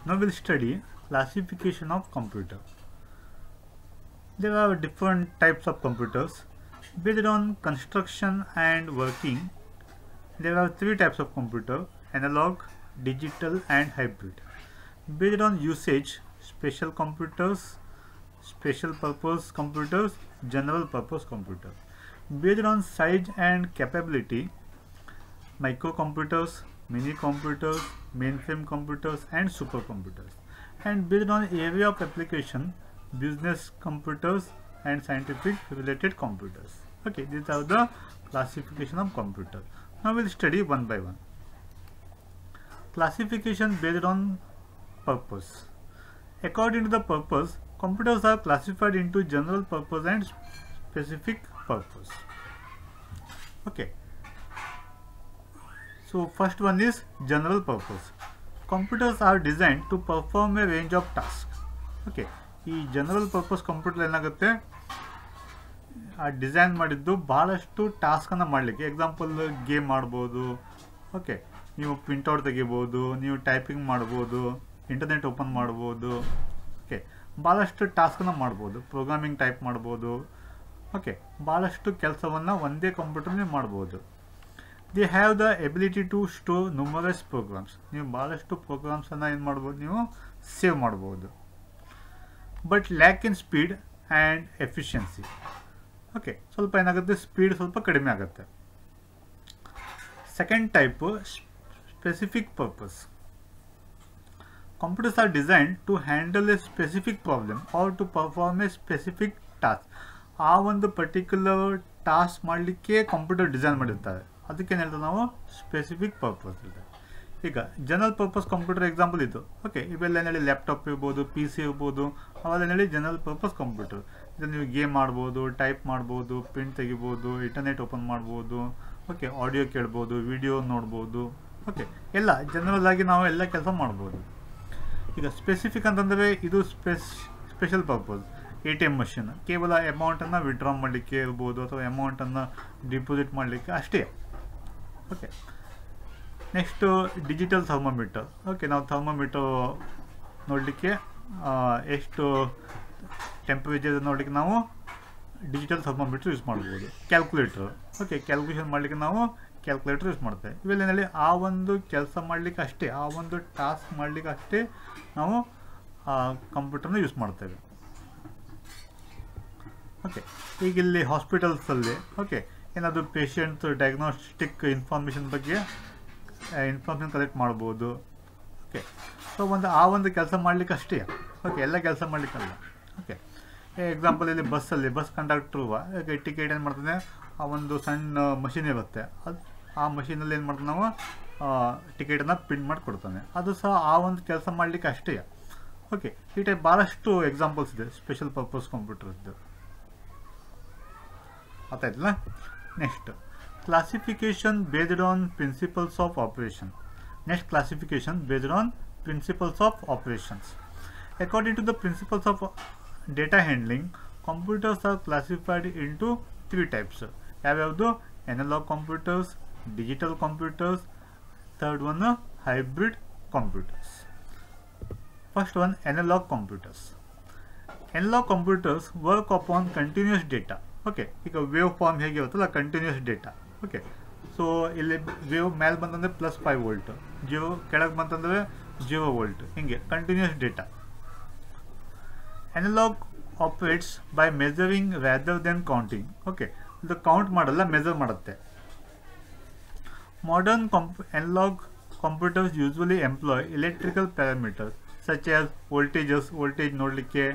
Now we'll study classification of computer. There are different types of computers. Based on construction and working, there are three types of computer: analog, digital and hybrid. Based on usage, special computers, special purpose computers, general purpose computer. Based on size and capability, microcomputers, mini computers, mainframe computers and supercomputers. And based on area of application, business computers and scientific related computers. Okay, these are the classification of computer. Now we'll study one by one. Classification based on purpose. According to the purpose, computers are classified into general purpose and specific purpose. Okay. So first one is general purpose. Computers are designed to perform a range of tasks. Okay. ಈ general purpose computer ಏನಾಗುತ್ತೆ, ಆ design ಮಾಡಿದ್ದು ಭಾಳಷ್ಟು ಟಾಸ್ಕನ್ನು ಮಾಡಲಿಕ್ಕೆ. Example game ಮಾಡ್ಬೋದು, okay, ನೀವು printout ತೆಗಿಬೋದು, ನೀವು ಟೈಪಿಂಗ್ ಮಾಡ್ಬೋದು, ಇಂಟರ್ನೆಟ್ ಓಪನ್ ಮಾಡ್ಬೋದು, ಓಕೆ, ಭಾಳಷ್ಟು ಟಾಸ್ಕನ್ನು ಮಾಡ್ಬೋದು, ಪ್ರೋಗ್ರಾಮಿಂಗ್ ಟೈಪ್ ಮಾಡ್ಬೋದು, ಓಕೆ, ಭಾಳಷ್ಟು ಕೆಲಸವನ್ನು ಒಂದೇ ಕಂಪ್ಯೂಟರ್ನೇ ಮಾಡ್ಬೋದು. They have the ability to store numerous programs. ನೀವು ಭಾಳಷ್ಟು ಪ್ರೋಗ್ರಾಮ್ಸನ್ನು ಏನು ಮಾಡ್ಬೋದು, ನೀವು ಸೇವ್ ಮಾಡ್ಬೋದು. But lack in speed and efficiency. Okay, ಸ್ವಲ್ಪ ಏನಾಗುತ್ತೆ, ಸ್ಪೀಡ್ ಸ್ವಲ್ಪ ಕಡಿಮೆ ಆಗುತ್ತೆ. Second type specific purpose. Computers are designed to handle a specific problem or to perform a specific task. ಆ ಒಂದು ಪರ್ಟಿಕ್ಯುಲರ್ ಟಾಸ್ಕ್ ಮಾಡಲಿಕ್ಕೆ ಕಂಪ್ಯೂಟರ್ ಡಿಸೈನ್ ಮಾಡಿರ್ತಾರೆ, ಅದಕ್ಕೇನು ಹೇಳ್ತಾರೆ ನಾವು ಸ್ಪೆಸಿಫಿಕ್ ಪರ್ಪಸ್ ಇದೆ. ಈಗ ಜನರಲ್ ಪರ್ಪಸ್ ಕಂಪ್ಯೂಟರ್ ಎಕ್ಸಾಂಪಲ್ ಇದು. ಓಕೆ, ಇವೆಲ್ಲ ಏನೇಳಿ ಲ್ಯಾಪ್ಟಾಪ್ ಇರ್ಬೋದು, ಪಿ ಸಿ ಇರ್ಬೋದು, ಅವೆಲ್ಲ ಹೇಳಿ ಜನರಲ್ ಪರ್ಪಸ್ ಕಂಪ್ಯೂಟರ್. ಇದನ್ನು ನೀವು ಗೇಮ್ ಮಾಡ್ಬೋದು, ಟೈಪ್ ಮಾಡ್ಬೋದು, ಪ್ರಿಂಟ್ ತೆಗಿಬೋದು, ಇಂಟರ್ನೆಟ್ ಓಪನ್ ಮಾಡ್ಬೋದು, ಓಕೆ, ಆಡಿಯೋ ಕೇಳ್ಬೋದು, ವಿಡಿಯೋ ನೋಡ್ಬೋದು, ಓಕೆ, ಎಲ್ಲ ಜನರಲ್ ಆಗಿ ನಾವು ಎಲ್ಲ ಕೆಲಸ ಮಾಡ್ಬೋದು. ಈಗ ಸ್ಪೆಸಿಫಿಕ್ ಅಂತಂದರೆ ಇದು ಸ್ಪೆಷಲ್ ಪರ್ಪಸ್. ATM ಮಷಿನ್ ಕೇವಲ ಅಮೌಂಟನ್ನು ವಿಡ್ರಾ ಮಾಡಲಿಕ್ಕೆ ಇರ್ಬೋದು, ಅಥವಾ ಅಮೌಂಟನ್ನು ಡಿಪಾಸಿಟ್ ಮಾಡಲಿಕ್ಕೆ ಅಷ್ಟೇ. Okay, next digital thermometer. Okay, ನಾವು ಥರ್ಮೋಮೀಟರ್ ನೋಡಲಿಕ್ಕೆ ಎಷ್ಟು ಟೆಂಪ್ರೇಚರ್ ನೋಡಲಿಕ್ಕೆ ನಾವು ಡಿಜಿಟಲ್ ಥರ್ಮೋಮೀಟರ್ ಯೂಸ್ ಮಾಡ್ಬೋದು. ಕ್ಯಾಲ್ಕುಲೇಟರ್, ಓಕೆ, ಕ್ಯಾಲ್ಕುಲೇಷನ್ ಮಾಡಲಿಕ್ಕೆ ನಾವು ಕ್ಯಾಲ್ಕುಲೇಟರ್ ಯೂಸ್ ಮಾಡ್ತೇವೆ. ಇವೆಲ್ಲನಲ್ಲಿ ಆ ಒಂದು ಕೆಲಸ ಮಾಡಲಿಕ್ಕೆ ಅಷ್ಟೇ, ಆ ಒಂದು ಟಾಸ್ಕ್ ಮಾಡಲಿಕ್ಕೆ ಅಷ್ಟೇ ನಾವು ಕಂಪ್ಯೂಟರ್ನ ಯೂಸ್ ಮಾಡ್ತೇವೆ. ಓಕೆ, ಈಗ ಇಲ್ಲಿ ಹಾಸ್ಪಿಟಲ್ಸಲ್ಲಿ ಓಕೆ ಏನಾದರೂ ಪೇಷಂಟ್ ಡಯಾಗ್ನೋಸ್ಟಿಕ್ ಇನ್ಫಾರ್ಮೇಷನ್ ಬಗ್ಗೆ ಇನ್ಫಾರ್ಮೇಷನ್ ಕಲೆಕ್ಟ್ ಮಾಡ್ಬೋದು. ಓಕೆ, ಸೊ ಆ ಒಂದು ಕೆಲಸ ಮಾಡಲಿಕ್ಕೆ ಅಷ್ಟೇ. ಓಕೆ, ಎಲ್ಲ ಕೆಲಸ ಮಾಡಲಿಕ್ಕಲ್ಲ. ಓಕೆ, ಎಕ್ಸಾಂಪಲ್ ಇಲ್ಲಿ ಬಸ್ಸಲ್ಲಿ ಬಸ್ ಕಂಡಕ್ಟ್ರು ಟಿಕೆಟ್ ಏನು ಮಾಡ್ತಾನೆ, ಆ ಒಂದು ಸಣ್ಣ ಮಷಿನ್ ಇರುತ್ತೆ, ಅದು ಆ ಮಷೀನಲ್ಲಿ ಏನು ಮಾಡ್ತಾನೆ, ನಾವು ಟಿಕೆಟನ್ನು ಪ್ರಿಂಟ್ ಮಾಡಿ ಕೊಡ್ತಾನೆ, ಅದು ಸಹ ಆ ಒಂದು ಕೆಲಸ ಮಾಡಲಿಕ್ಕೆ ಅಷ್ಟೇ. ಓಕೆ, ಈ ಟೈಪ್ ಭಾಳಷ್ಟು ಎಕ್ಸಾಂಪಲ್ಸ್ ಇದೆ ಸ್ಪೆಷಲ್ ಪರ್ಪಸ್ ಕಂಪ್ಯೂಟರ್ದು. ಆಯ್ತಲ್ಲ. Next classification based on principles of operation. Next classification based on principles of operations. According to the principles of data handling, computers are classified into three types. Yavyavdu analog computers, digital computers, third one hybrid computers. First one, analog computers. Analog computers work upon continuous data. Okay, ಈಗ wave form ಹೇಗಿರುತ್ತಲ್ಲ continuous data. Okay, so ಇಲ್ಲಿ wave ಮೇಲೆ ಬಂತಂದರೆ +5 volt, Jio ಕೆಳಗೆ ಬಂತಂದರೆ 0 volt, ಹಿಂಗೆ continuous data. Analogue operates by measuring rather than counting. Okay, ಇದು count ಮಾಡಲ್ಲ, ಮೆಜರ್ ಮಾಡುತ್ತೆ. Modern analogue computers usually employ electrical parameters such as voltage ನೋಡಲಿಕ್ಕೆ,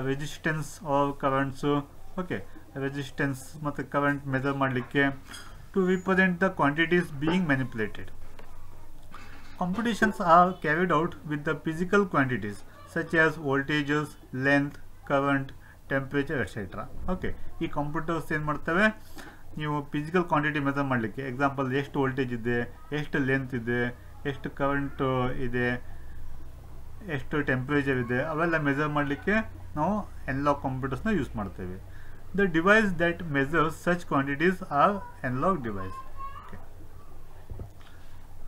resistance or currents, okay, resistance ಮತ್ತು ಕರೆಂಟ್ ಮೆಜರ್ ಮಾಡಲಿಕ್ಕೆ, to represent the quantities being manipulated. Computations are carried out with the physical quantities such as voltages, length, current, temperature, etc. Okay, ಈ computers ಏನು ಮಾಡ್ತವೆ, ನೀವು physical quantity measure ಮಾಡಲಿಕ್ಕೆ, example ಎಷ್ಟು voltage ಇದೆ, ಎಷ್ಟು ಲೆಂತ್ ಇದೆ, ಎಷ್ಟು ಕರೆಂಟ್ ಇದೆ, ಎಷ್ಟು ಟೆಂಪ್ರೇಚರ್ ಇದೆ, ಅವೆಲ್ಲ ಮೆಜರ್ ಮಾಡಲಿಕ್ಕೆ ನಾವು ಅನಲಾಗ್ ಕಂಪ್ಯೂಟರ್ಸ್ನ ಯೂಸ್ ಮಾಡ್ತೇವೆ. The device that measures such quantities are analog device.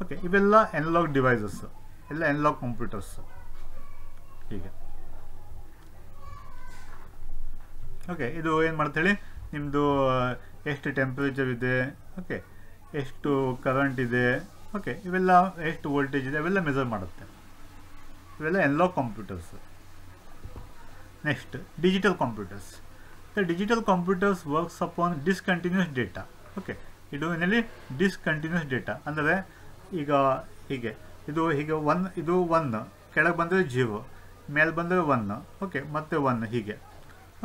Okay, ಇವೆಲ್ಲ ಅನಲಾಗ್ ಡಿವೈಸಸ್, ಎಲ್ಲ ಅನಲಾಗ್ ಕಂಪ್ಯೂಟರ್ಸ್. ಹೀಗೆ. ಓಕೆ, ಇದು ಏನು ಮಾಡ್ತೇಳಿ ನಿಮ್ಮದು ಎಷ್ಟು ಟೆಂಪ್ರೇಚರ್ ಇದೆ, ಓಕೆ, ಎಷ್ಟು ಕರೆಂಟ್ ಇದೆ, ಓಕೆ, ಇವೆಲ್ಲ ಎಷ್ಟು ವೋಲ್ಟೇಜ್ ಇದೆ ಅವೆಲ್ಲ ಮೆಜರ್ ಮಾಡುತ್ತೆ. ಇವೆಲ್ಲ analogue computers. Next digital computers. The digital computers works upon discontinuous data. Okay, ಇದು ಏನಲ್ಲಿ ಡಿಸ್ಕಂಟಿನ್ಯೂಸ್ ಡೇಟಾ ಅಂದರೆ ಈಗ ಹೀಗೆ ಇದು ಹೀಗೆ ಇದು 1 ಕೆಳಗೆ ಬಂದರೆ 0 ಮೇಲೆ ಬಂದರೆ 1, ಓಕೆ, ಮತ್ತೆ 1 ಹೀಗೆ.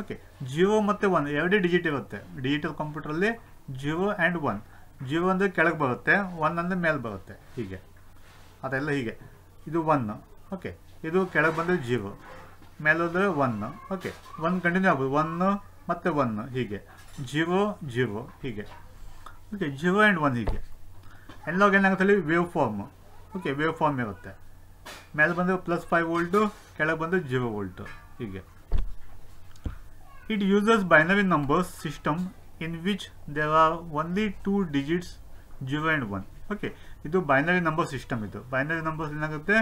ಓಕೆ, 0 ಮತ್ತು 1 ಎರಡೇ ಡಿಜಿಟ್ ಇರುತ್ತೆ ಡಿಜಿಟಲ್ ಕಂಪ್ಯೂಟ್ರಲ್ಲಿ. 0 ಆ್ಯಂಡ್ 1. 0 ಅಂದರೆ ಕೆಳಗೆ ಬರುತ್ತೆ, 1 ಅಂದರೆ ಮೇಲೆ ಬರುತ್ತೆ, ಹೀಗೆ ಅದೆಲ್ಲ ಹೀಗೆ. ಇದು 1, ಓಕೆ, ಇದು ಕೆಳಗೆ ಬಂದರೆ 0 ಮೇಲೆ ಹೋದರೆ 1, ಓಕೆ, 1 ಕಂಟಿನ್ಯೂ ಆಗ್ಬೋದು, 1 ಮತ್ತು 1 ಹೀಗೆ, 0 0 ಹೀಗೆ. ಓಕೆ, 0 ಆ್ಯಂಡ್ 1 ಹೀಗೆ. ಅನಲಾಗ್ ಏನಾಗುತ್ತೆ waveform. Okay, waveform ಇರುತ್ತೆ. ಮೇಲೆ ಬಂದರೆ +5 ವೋಲ್ಟು, ಕೆಳಗೆ ಬಂದರೆ 0 ವೋಲ್ಟು ಹೀಗೆ. It uses binary numbers system in which there are only 2 digits 0 and 1. Okay, ಇದು ಬೈನರಿ ನಂಬರ್ ಸಿಸ್ಟಮ್. ಇದು ಬೈನರಿ ನಂಬರ್ಸ್ ಏನಾಗುತ್ತೆ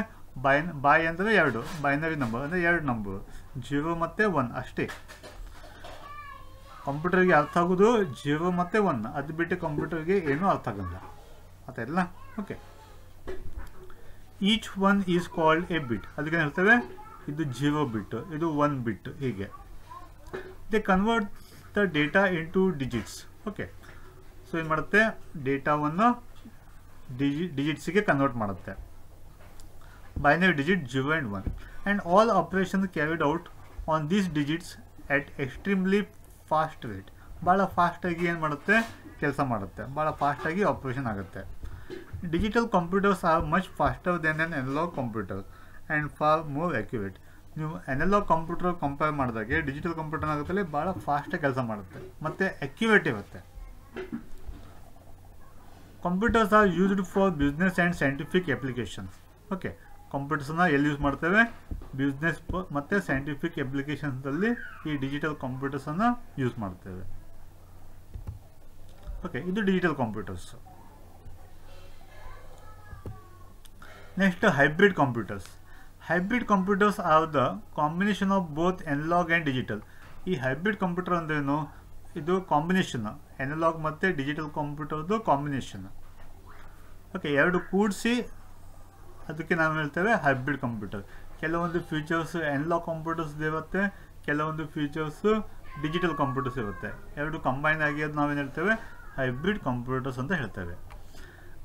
ಬೈ ಅಂದರೆ 2, ಬೈನರಿ ನಂಬರ್ ಅಂದರೆ 2 ನಂಬರ್ 0 ಮತ್ತು 1 ಅಷ್ಟೇ. ಕಂಪ್ಯೂಟರ್ಗೆ ಅರ್ಥ ಆಗೋದು 0 ಮತ್ತು 1, ಅದು ಬಿಟ್ಟು ಕಂಪ್ಯೂಟರ್ಗೆ ಏನೂ ಅರ್ಥ ಆಗಲ್ಲ ಅದೆಲ್ಲ. Okay, each one is called a bit. ಅದಕ್ಕೆ ಹೇಳ್ತೇವೆ ಇದು 0 ಬಿಟ್, ಇದು 1 ಬಿಟ್ ಹೀಗೆ. They convert the data into digits. Okay, so ಏನು ಮಾಡುತ್ತೆ ಡೇಟಾವನ್ನು ಡಿಜಿಟ್ಸಿಗೆ ಕನ್ವರ್ಟ್ ಮಾಡುತ್ತೆ. Binary digit 0 and 1 and all operations carried out on these digits at extremely fast rate. ಭಾಳ ಫಾಸ್ಟಾಗಿ ಏನು ಮಾಡುತ್ತೆ ಕೆಲಸ ಮಾಡುತ್ತೆ, ಭಾಳ ಫಾಸ್ಟಾಗಿ ಆಪ್ರೇಷನ್ ಆಗುತ್ತೆ. Digital computers are much faster than an analog computer and far more accurate. ನೀವು ಅನಲಾಗ್ ಕಂಪ್ಯೂಟರ್ ಕಂಪೇರ್ ಮಾಡಿದಾಗೆ ಡಿಜಿಟಲ್ ಕಂಪ್ಯೂಟರ್ ಆಗುತ್ತೆ ಭಾಳ ಫಾಸ್ಟಾಗಿ ಕೆಲಸ ಮಾಡುತ್ತೆ ಮತ್ತು ಅಕ್ಯುರೇಟ್ ಇರುತ್ತೆ. Computers are used for business and scientific applications. Okay, ಕಂಪ್ಯೂಟರ್ಸ್ನ ಎಲ್ಲಿ ಯೂಸ್ ಮಾಡ್ತೇವೆ ಬಿಸ್ನೆಸ್ ಮತ್ತು ಸೈಂಟಿಫಿಕ್ ಅಪ್ಲಿಕೇಶನ್ಸಲ್ಲಿ ಈ ಡಿಜಿಟಲ್ ಕಂಪ್ಯೂಟರ್ಸನ್ನು ಯೂಸ್ ಮಾಡ್ತೇವೆ. ಓಕೆ, ಇದು digital computers. Next hybrid computers. Hybrid computers are the combination of both analog and digital. ಈ ಹೈಬ್ರಿಡ್ ಕಂಪ್ಯೂಟರ್ ಅಂದ್ರೇನು, ಇದು ಕಾಂಬಿನೇಷನ್ ಅನಲಾಗ್ ಮತ್ತು ಡಿಜಿಟಲ್ ಕಂಪ್ಯೂಟರ್ದು ಕಾಂಬಿನೇಷನ್. ಓಕೆ, ಎರಡು ಕೂಡಿಸಿ ಅದಕ್ಕೆ ನಾವು ಹೇಳ್ತೇವೆ ಹೈಬ್ರಿಡ್ ಕಂಪ್ಯೂಟರ್. ಕೆಲವೊಂದು ಫೀಚರ್ಸ್ ಅನಲಾಗ್ ಕಂಪ್ಯೂಟರ್ಸ್ ಇರುತ್ತೆ, ಕೆಲವೊಂದು ಫೀಚರ್ಸು ಡಿಜಿಟಲ್ ಕಂಪ್ಯೂಟರ್ಸ್ ಇರುತ್ತೆ. ಎರಡು ಕಂಬೈನ್ ಆಗಿ ಅದು ನಾವೇನು ಹೇಳ್ತೇವೆ ಹೈಬ್ರಿಡ್ ಕಂಪ್ಯೂಟರ್ಸ್ ಅಂತ ಹೇಳ್ತೇವೆ.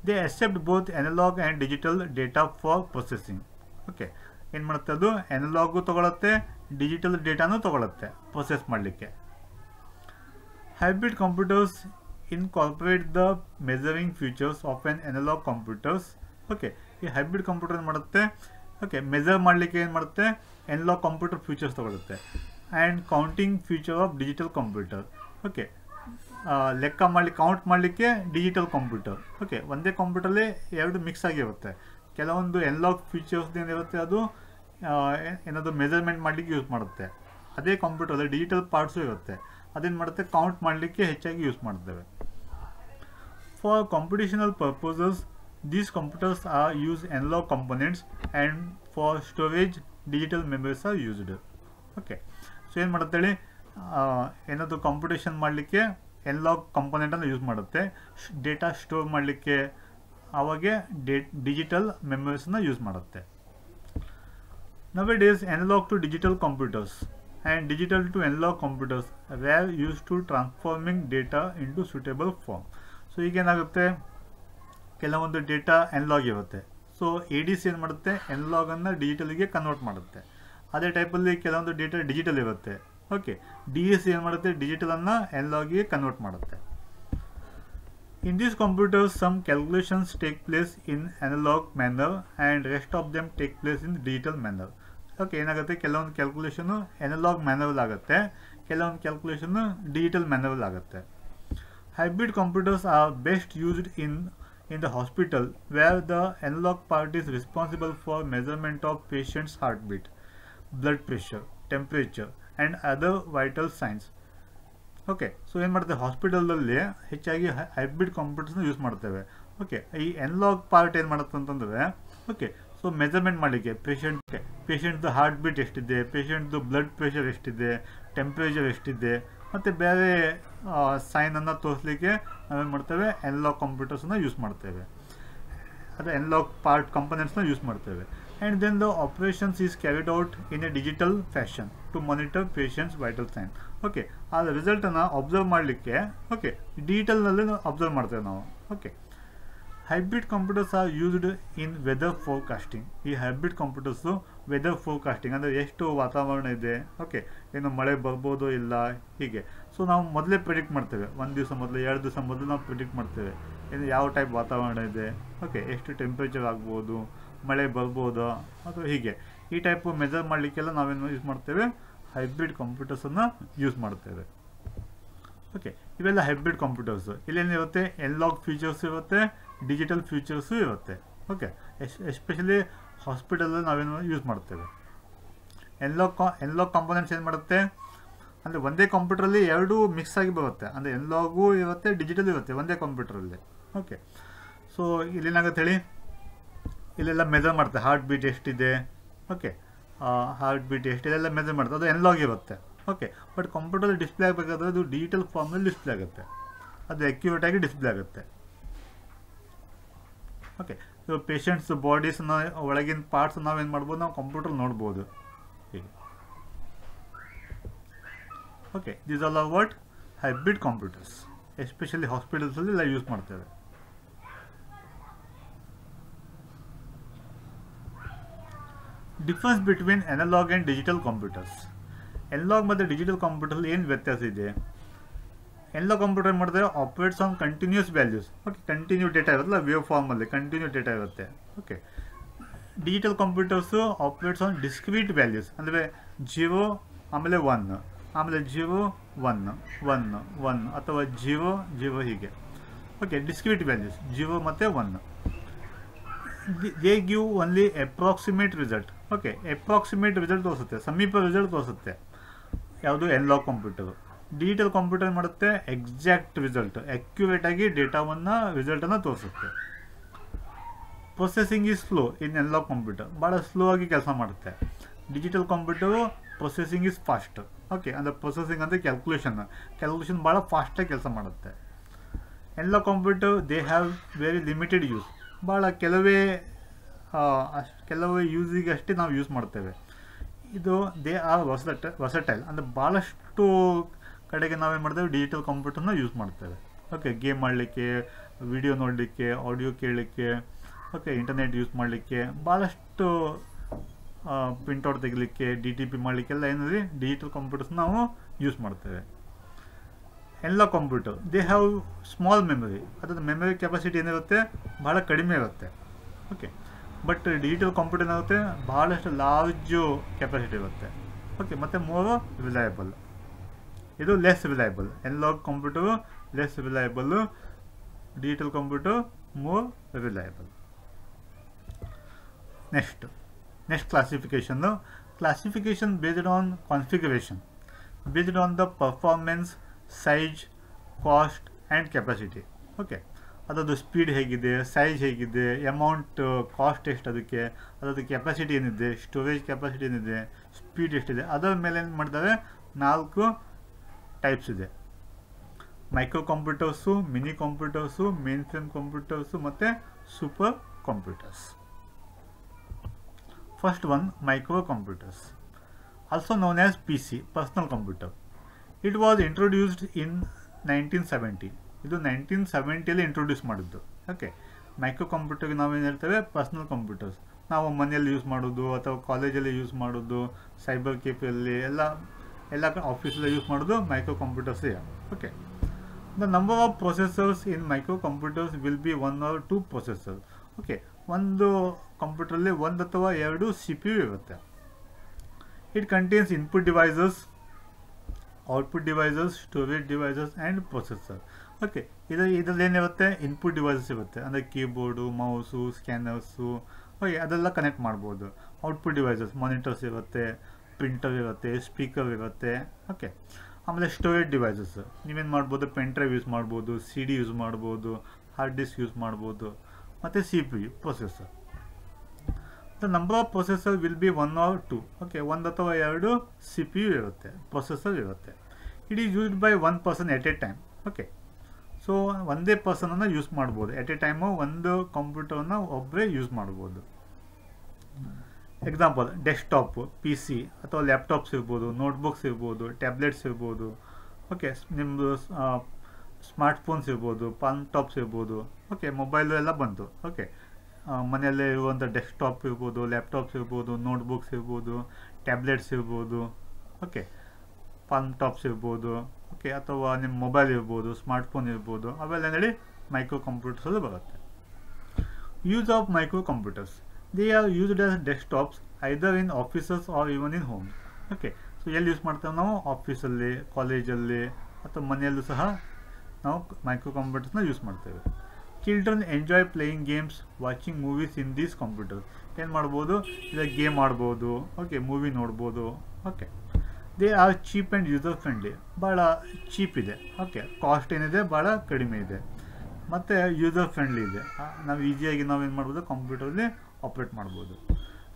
They accept both analog and digital data for processing. Okay, ಏನು ಮಾಡುತ್ತೆ ಅದು ಅನಲಾಗು ತೊಗೊಳುತ್ತೆ, ಡಿಜಿಟಲ್ ಡೇಟಾನೂ ತೊಗೊಳುತ್ತೆ ಪ್ರೊಸೆಸ್ ಮಾಡಲಿಕ್ಕೆ. Hybrid computers incorporate the measuring features of an analog computers. Okay, ಈ ಹೈಬ್ರಿಡ್ ಕಂಪ್ಯೂಟರ್ ಏನು ಮಾಡುತ್ತೆ, ಓಕೆ, ಮೆಜರ್ ಮಾಡಲಿಕ್ಕೆ ಏನು ಮಾಡುತ್ತೆ ಅನಲಾಗ್ ಕಂಪ್ಯೂಟರ್ ಫೀಚರ್ಸ್ ತೊಗೊಳುತ್ತೆ. And counting feature of digital computer. Okay, ಲೆಕ್ಕ ಮಾಡಲಿಕ್ಕೆ ಕೌಂಟ್ ಮಾಡಲಿಕ್ಕೆ ಡಿಜಿಟಲ್ ಕಂಪ್ಯೂಟರ್. ಓಕೆ, ಒಂದೇ ಕಂಪ್ಯೂಟರ್ಲಿ ಎರಡು ಮಿಕ್ಸ್ ಆಗಿರುತ್ತೆ. ಕೆಲವೊಂದು ಅನಲಾಗ್ ಫೀಚರ್ಸ್ ಏನಿರುತ್ತೆ ಅದು ಏನಾದರೂ ಮೆಜರ್ಮೆಂಟ್ ಮಾಡಲಿಕ್ಕೆ ಯೂಸ್ ಮಾಡುತ್ತೆ. ಅದೇ ಕಂಪ್ಯೂಟರ್ಲಿ ಡಿಜಿಟಲ್ ಪಾರ್ಟ್ಸು ಇರುತ್ತೆ, ಅದೇನು ಮಾಡುತ್ತೆ ಕೌಂಟ್ ಮಾಡಲಿಕ್ಕೆ ಹೆಚ್ಚಾಗಿ ಯೂಸ್ ಮಾಡ್ತೇವೆ. For computational purposes these computers are use analog components and for storage digital memories are used. Okay, so ಏನು ಮಾಡುತ್ತೆ ಹೇಳಿ ಏನಾದರೂ ಕಂಪ್ಯೂಟೇಷನ್ ಮಾಡಲಿಕ್ಕೆ ಅನಲಾಗ್ ಕಂಪೋನೆಂಟನ್ನು ಯೂಸ್ ಮಾಡುತ್ತೆ, ಡೇಟಾ ಸ್ಟೋರ್ ಮಾಡಲಿಕ್ಕೆ ಅವಾಗೆ ಡಿಜಿಟಲ್ ಮೆಮೊರೀಸನ್ನು ಯೂಸ್ ಮಾಡುತ್ತೆ. Nowadays analog to digital computers and digital to analog computers were used to transforming data into suitable form. So ಈಗೇನಾಗುತ್ತೆ ಕೆಲವೊಂದು ಡೇಟಾ ಅನಲಾಗ್ ಇರುತ್ತೆ, ಸೊ ADC ಏನು ಮಾಡುತ್ತೆ ಅನಲಾಗನ್ನು ಡಿಜಿಟಲ್ಗೆ ಕನ್ವರ್ಟ್ ಮಾಡುತ್ತೆ. ಅದೇ ಟೈಪಲ್ಲಿ ಕೆಲವೊಂದು ಡೇಟಾ ಡಿಜಿಟಲ್ ಇರುತ್ತೆ. ಓಕೆ, DAC ಏನು ಮಾಡುತ್ತೆ ಡಿಜಿಟಲನ್ನು ಅನಲಾಗ್ಗೆ ಕನ್ವರ್ಟ್ ಮಾಡುತ್ತೆ. In these computers some calculations take place in analog manner and rest of them take place in digital manner. Okay, ಏನಾಗುತ್ತೆ ಕೆಲವೊಂದು ಕ್ಯಾಲ್ಕುಲೇಷನು ಅನಲಾಗ್ ಮ್ಯಾನುವಲ್ ಆಗುತ್ತೆ, ಕೆಲವೊಂದು ಕ್ಯಾಲ್ಕುಲೇಷನ್ನು ಡಿಜಿಟಲ್ ಮ್ಯಾನುವಲ್ ಆಗುತ್ತೆ. Hybrid computers are best used in the hospital where the analog part is responsible for measurement of patient's heartbeat, blood pressure, temperature and other vital signs. Okay, so ಏನು ಮಾಡ್ತೇವೆ ಹಾಸ್ಪಿಟಲಲ್ಲಿ ಹೆಚ್ಚಾಗಿ hybrid ಕಂಪ್ಯೂಟರ್ಸ್ನ use ಮಾಡ್ತೇವೆ. Okay, ಈ analogue part ಏನು ಮಾಡುತ್ತೆ ಅಂತಂದರೆ okay, so measurement ಮಾಡಲಿಕ್ಕೆ ಪೇಷಂಟ್ದು ಹಾರ್ಟ್ ಬೀಟ್ ಎಷ್ಟಿದೆ, ಪೇಷಂಟ್ದು ಬ್ಲಡ್ ಪ್ರೆಷರ್ ಎಷ್ಟಿದೆ, ಟೆಂಪ್ರೇಚರ್ ಎಷ್ಟಿದೆ, ಮತ್ತು ಬೇರೆ ಸೈನನ್ನು ತೋರಿಸಲಿಕ್ಕೆ ನಾವೇನು ಮಾಡ್ತೇವೆ, ಎನ್ಲಾಗ್ ಕಂಪ್ಯೂಟರ್ಸನ್ನ ಯೂಸ್ ಮಾಡ್ತೇವೆ. ಅದು ಎನ್ಲಾಗ್ ಪಾರ್ಟ್ ಕಂಪೋನೆಂಟ್ಸ್ನ ಯೂಸ್ ಮಾಡ್ತೇವೆ. And then the operations is carried out in a digital fashion to monitor patients vital sign. Okay, ಆ ರಿಸಲ್ಟನ್ನು ಅಬ್ಸರ್ವ್ ಮಾಡಲಿಕ್ಕೆ ಓಕೆ ಡಿಜಿಟಲ್ನಲ್ಲಿ ಅಬ್ಸರ್ವ್ ಮಾಡ್ತೇವೆ ನಾವು. Okay, hybrid computers are used in weather forecasting. ಈ hybrid computers weather forecasting ಅಂದರೆ ಎಷ್ಟು ವಾತಾವರಣ ಇದೆ, ಓಕೆ ಏನು ಮಳೆ ಬರ್ಬೋದು ಇಲ್ಲ ಹೀಗೆ. ಸೊ ನಾವು ಮೊದಲೇ ಪ್ರಿಡಿಕ್ಟ್ ಮಾಡ್ತೇವೆ, 1 ದಿವಸ ಮೊದಲು 2 ದಿವಸ ಮೊದಲು ನಾವು ಪ್ರಿಡಿಕ್ಟ್ ಮಾಡ್ತೇವೆ ಏನು ಯಾವ ಟೈಪ್ ವಾತಾವರಣ ಇದೆ, ಓಕೆ ಎಷ್ಟು ಟೆಂಪ್ರೇಚರ್ ಆಗ್ಬೋದು, ಮಳೆ ಬರ್ಬೋದಾ ಅಥವಾ ಹೀಗೆ. ಈ ಟೈಪು ಮೆಜರ್ ಮಾಡಲಿಕ್ಕೆಲ್ಲ ನಾವೇನು ಯೂಸ್ ಮಾಡ್ತೇವೆ, ಹೈಬ್ರಿಡ್ ಕಂಪ್ಯೂಟರ್ಸನ್ನು ಯೂಸ್ ಮಾಡ್ತೇವೆ. ಓಕೆ, ಇವೆಲ್ಲ ಹೈಬ್ರಿಡ್ ಕಂಪ್ಯೂಟರ್ಸು. ಇಲ್ಲೇನಿರುತ್ತೆ, ಎನ್ಲಾಗ್ ಫೀಚರ್ಸ್ ಇರುತ್ತೆ, ಡಿಜಿಟಲ್ ಫೀಚರ್ಸು ಇರುತ್ತೆ. ಓಕೆ, ಎಸ್ಪೆಷಲಿ ಹಾಸ್ಪಿಟಲಲ್ಲಿ ನಾವೇನು ಯೂಸ್ ಮಾಡ್ತೇವೆ. ಎನ್ಲಾಗ್ ಕಾಂಪೋನೆಂಟ್ಸ್ ಏನು ಮಾಡುತ್ತೆ ಅಂದರೆ ಒಂದೇ ಕಂಪ್ಯೂಟ್ರಲ್ಲಿ ಎರಡೂ ಮಿಕ್ಸ್ ಆಗಿ ಬರುತ್ತೆ. ಅಂದರೆ ಎನ್ಲಾಗೂ ಇರುತ್ತೆ, ಡಿಜಿಟಲ್ ಇರುತ್ತೆ ಒಂದೇ ಕಂಪ್ಯೂಟ್ರಲ್ಲಿ. ಓಕೆ, ಸೊ ಇಲ್ಲೇನಾಗುತ್ತೆ ಹೇಳಿ, ಇಲ್ಲೆಲ್ಲ ಮೆಜರ್ ಮಾಡ್ತಾರೆ ಹಾರ್ಟ್ ಬೀಟ್ ಎಷ್ಟಿದೆ, ಓಕೆ ಹಾರ್ಟ್ ಬೀಟ್ ಎಷ್ಟಿದೆ ಎಲ್ಲ ಮೆಜರ್ ಮಾಡ್ತಾರೆ, ಅದು ಎನ್ಲಾಗ್ ಇರುತ್ತೆ. ಓಕೆ, ಬಟ್ ಕಂಪ್ಯೂಟರ್ ಡಿಸ್ಪ್ಲೇ ಆಗಬೇಕಾದ್ರೆ ಅದು ಡಿಜಿಟಲ್ ಫಾರ್ಮಲ್ಲಿ ಡಿಸ್ಪ್ಲೇ ಆಗುತ್ತೆ, ಅದು ಅಕ್ಯುರೇಟ್ ಆಗಿ ಡಿಸ್ಪ್ಲೇ ಆಗುತ್ತೆ. ಓಕೆ, ಸೊ ಪೇಷಂಟ್ಸ್ ಬಾಡೀಸ್ನ ಒಳಗಿನ ಪಾರ್ಟ್ಸ್ ನಾವೇನು ಮಾಡ್ಬೋದು, ನಾವು ಕಂಪ್ಯೂಟರ್ ನೋಡ್ಬೋದು ಹೀಗೆ. Okay, these all are what hybrid computers, especially ಹಾಸ್ಪಿಟಲ್ಸಲ್ಲಿ ಎಲ್ಲ ಯೂಸ್ ಮಾಡ್ತೇವೆ. Difference between analog and digital computers. Analog ಮತ್ತು ಡಿಜಿಟಲ್ ಕಂಪ್ಯೂಟರ್ ಏನು ವ್ಯತ್ಯಾಸ ಇದೆ? ಎನ್ಲಾಗ್ ಕಂಪ್ಯೂಟರ್ ಏನು ಮಾಡ್ತಾರೆ, operates on continuous values. Okay, continue data ಇರುತ್ತಲ್ಲ ವೇವ್ ಫಾರ್ಮಲ್ಲಿ ಕಂಟಿನ್ಯೂ ಡೇಟಾ ಇರುತ್ತೆ. Okay, digital computers operates on discrete values, ಅಂದರೆ 0 ಆಮೇಲೆ 1 ಆಮೇಲೆ 0 1 1 1 ಅಥವಾ 0 0 ಹೀಗೆ. ಓಕೆ, ಡಿಸ್ಕ್ರೀಟ್ ವ್ಯಾಲ್ಯೂಸ್ 0 ಮತ್ತು 1. They give only approximate result. Okay, approximate result ತೋರಿಸುತ್ತೆ, ಸಮೀಪ ರಿಸಲ್ಟ್ ತೋರಿಸುತ್ತೆ ಯಾವುದು ಎನ್ಲಾಗ್ ಕಂಪ್ಯೂಟರು. ಡಿಜಿಟಲ್ ಕಂಪ್ಯೂಟರ್ ಮಾಡುತ್ತೆ ಎಕ್ಸಾಕ್ಟ್ ರಿಸಲ್ಟ್, ಅಕ್ಯುರೇಟ್ ಆಗಿ ಡೇಟಾವನ್ನು ರಿಸಲ್ಟನ್ನು ತೋರಿಸುತ್ತೆ. Processing is slow in analog computer, ಭಾಳ ಸ್ಲೋ ಆಗಿ ಕೆಲಸ ಮಾಡುತ್ತೆ. Digital computer processing is fast. Okay, ಅಂದರೆ ಪ್ರೊಸೆಸಿಂಗ್ ಅಂದರೆ ಕ್ಯಾಲ್ಕುಲೇಷನ್ ಭಾಳ ಫಾಸ್ಟಾಗಿ ಕೆಲಸ ಮಾಡುತ್ತೆ. Analog computer they have very limited use, ಭಾಳ ಕೆಲವೇ ಯೂಸಿಗೆ ಅಷ್ಟೇ ನಾವು ಯೂಸ್ ಮಾಡ್ತೇವೆ. ಇದು ದೇ ಆರ್ ವರ್ಸಟೈಲ್, ಅಂದರೆ ಭಾಳಷ್ಟು ಕಡೆಗೆ ನಾವೇನು ಮಾಡ್ತೇವೆ, ಡಿಜಿಟಲ್ ಕಂಪ್ಯೂಟರ್ನ ಯೂಸ್ ಮಾಡ್ತೇವೆ. ಓಕೆ, ಗೇಮ್ ಮಾಡಲಿಕ್ಕೆ, ವಿಡಿಯೋ ನೋಡಲಿಕ್ಕೆ, ಆಡಿಯೋ ಕೇಳಲಿಕ್ಕೆ, ಓಕೆ ಇಂಟರ್ನೆಟ್ ಯೂಸ್ ಮಾಡಲಿಕ್ಕೆ, ಭಾಳಷ್ಟು ಪ್ರಿಂಟ್ಔಟ್ ತೆಗಿಲಿಕ್ಕೆ, DTP ಮಾಡಲಿಕ್ಕೆಲ್ಲ ಏನಿದೆ ಡಿಜಿಟಲ್ ಕಂಪ್ಯೂಟರ್ಸ್ ನಾವು ಯೂಸ್ ಮಾಡ್ತೇವೆ. Analog computer they have small memory, ಅದರ ಮೆಮೊರಿ ಕೆಪಾಸಿಟಿ ಏನಿರುತ್ತೆ ಭಾಳ ಕಡಿಮೆ ಇರುತ್ತೆ. ಓಕೆ, ಬಟ್ ಡಿಜಿಟಲ್ ಕಂಪ್ಯೂಟರ್ ಏನಾಗುತ್ತೆ ಭಾಳಷ್ಟು ಲಾರ್ಜು ಕೆಪಾಸಿಟಿ ಇರುತ್ತೆ. ಓಕೆ, ಮತ್ತು ಮೋರ್ ರಿಲಯಬಲ್. ಇದು less reliable. Analog computer less reliable, digital computer more reliable. Next classification based on configuration, based on the performance, size, cost and capacity. Okay, ಅದರದ್ದು speed ಹೇಗಿದೆ, size ಹೇಗಿದೆ, amount cost ಎಷ್ಟು, ಅದರದ್ದು capacity ಏನಿದೆ, storage capacity ಏನಿದೆ, speed ಎಷ್ಟಿದೆ, ಅದರ ಮೇಲೆ ಏನು ಮಾಡ್ತಾರೆ 4 ಟೈಪ್ಸ್ ಇದೆ. Micro computers, mini computers, main frame computers ಮತ್ತು super computers. First one micro computers, also known as PC, personal computer. It was introduced in 1970. ಇದು 1970ಯಲ್ಲಿ ಇಂಟ್ರೊಡ್ಯೂಸ್ ಮಾಡಿದ್ದು. ಓಕೆ, ಮೈಕ್ರೋ ಕಂಪ್ಯೂಟರ್ಗೆ ನಾವೇನು ಹೇಳ್ತೇವೆ, ಪರ್ಸನಲ್ ಕಂಪ್ಯೂಟರ್ಸ್. ನಾವು ಮನೆಯಲ್ಲಿ ಯೂಸ್ ಮಾಡೋದು ಅಥವಾ ಕಾಲೇಜಲ್ಲಿ ಯೂಸ್ ಮಾಡೋದು, ಸೈಬರ್ ಕೆಫೆಯಲ್ಲಿ ಎಲ್ಲ ಆಫೀಸಲ್ಲಿ ಯೂಸ್ ಮಾಡೋದು ಮೈಕ್ರೋ ಕಂಪ್ಯೂಟರ್ಸೇ. Okay, the number of processors in micro computers will be 1 or 2 processor. Okay, ಒಂದು ಕಂಪ್ಯೂಟರಲ್ಲಿ 1 ಅಥವಾ 2 CPU ಇರುತ್ತೆ. It contains input devices, output devices, storage devices and processor. Okay, ಇದರಲ್ಲಿ ಏನಿರುತ್ತೆ, ಇನ್ಪುಟ್ ಡಿವೈಸಸ್ ಇರುತ್ತೆ, ಅಂದರೆ ಕೀಬೋರ್ಡು, ಮೌಸು, ಸ್ಕ್ಯಾನರ್ಸು, ಓಕೆ ಅದೆಲ್ಲ connect ಮಾಡ್ಬೋದು. ಔಟ್ಪುಟ್ ಡಿವೈಸಸ್, ಮಾನಿಟರ್ಸ್ ಇರುತ್ತೆ, ಪ್ರಿಂಟರ್ ಇರುತ್ತೆ, ಸ್ಪೀಕರ್ ಇರುತ್ತೆ. ಓಕೆ, ಆಮೇಲೆ ಸ್ಟೋರೇಜ್ ಡಿವೈಸಸ್ ನೀವೇನು ಮಾಡ್ಬೋದು, ಪೆನ್ ಡ್ರೈವ್ ಯೂಸ್ ಮಾಡ್ಬೋದು, CD ಯೂಸ್ ಮಾಡ್ಬೋದು, ಹಾರ್ಡ್ ಡಿಸ್ಕ್ ಯೂಸ್ ಮಾಡ್ಬೋದು, ಮತ್ತು CPU processor. The number of processor will be 1 or 2. Okay, ಒಂದು ಅಥವಾ ಎರಡು CPU ಇರುತ್ತೆ, ಪ್ರೊಸೆಸರ್ ಇರುತ್ತೆ. It is used by one person at a time. Okay, so ಒಂದೇ ಪರ್ಸನನ್ನು ಯೂಸ್ ಮಾಡ್ಬೋದು. ಎಟ್ ಎ ಟೈಮು ಒಂದು ಕಂಪ್ಯೂಟರ್ನ ಒಬ್ಬರೇ ಯೂಸ್ ಮಾಡ್ಬೋದು. ಎಕ್ಸಾಂಪಲ್, ಡೆಸ್ಕ್ಟಾಪ್, PC ಅಥವಾ ಲ್ಯಾಪ್ಟಾಪ್ಸ್ ಇರ್ಬೋದು, ನೋಟ್ಬುಕ್ಸ್ ಇರ್ಬೋದು, ಟ್ಯಾಬ್ಲೆಟ್ಸ್ ಇರ್ಬೋದು. ಓಕೆ, ನಿಮ್ಮದು ಸ್ಮಾರ್ಟ್ಫೋನ್ಸ್ ಇರ್ಬೋದು, ಪಾಲ್ಮ್ ಟಾಪ್ಸ್ ಇರ್ಬೋದು. ಓಕೆ, ಮೊಬೈಲು ಎಲ್ಲ ಬಂತು. ಓಕೆ, ಮನೆಯಲ್ಲೇ ಇರುವಂಥ ಡೆಸ್ಕ್ಟಾಪ್ ಇರ್ಬೋದು, ಲ್ಯಾಪ್ಟಾಪ್ಸ್ ಇರ್ಬೋದು, ನೋಟ್ಬುಕ್ಸ್ ಇರ್ಬೋದು, ಟ್ಯಾಬ್ಲೆಟ್ಸ್ ಇರ್ಬೋದು. ಓಕೆ, ಪಾಲ್ಮ್ ಟಾಪ್ಸ್ ಇರ್ಬೋದು. ಓಕೆ, ಅಥವಾ ನಿಮ್ಮ ಮೊಬೈಲ್ ಇರ್ಬೋದು, ಸ್ಮಾರ್ಟ್ಫೋನ್ ಇರ್ಬೋದು. ಅವೆಲ್ಲ ಹೇಳಿ ಮೈಕ್ರೋ ಕಂಪ್ಯೂಟರ್ಸಲ್ಲಿ ಬರುತ್ತೆ. Use of micro computers, they are used as desktops either in offices or even in home. Okay, so ಎಲ್ಲಿ ಯೂಸ್ ಮಾಡ್ತೇವೆ ನಾವು? ಆಫೀಸಲ್ಲಿ, ಕಾಲೇಜಲ್ಲಿ ಅಥವಾ ಮನೆಯಲ್ಲೂ ಸಹ ನಾವು ಮೈಕ್ರೋ ಕಂಪ್ಯೂಟರ್ಸ್ನ ಯೂಸ್ ಮಾಡ್ತೇವೆ. Children enjoy playing games, watching movies in these computers. ಏನು ಮಾಡ್ಬೋದು? ಇಲ್ಲ, ಗೇಮ್ ಆಡ್ಬೋದು. ಓಕೆ, ಮೂವಿ ನೋಡ್ಬೋದು. Okay, they are cheap and user friendly. ಭಾಳ ಚೀಪ್ ಇದೆ. ಓಕೆ, ಕಾಸ್ಟ್ ಏನಿದೆ ಭಾಳ ಕಡಿಮೆ ಇದೆ, ಮತ್ತು ಯೂಸರ್ ಫ್ರೆಂಡ್ಲಿ ಇದೆ. ನಾವು ಈಸಿಯಾಗಿ ನಾವೇನು ಮಾಡ್ಬೋದು? ಕಂಪ್ಯೂಟರಲ್ಲಿ ಆಪ್ರೇಟ್ ಮಾಡ್ಬೋದು.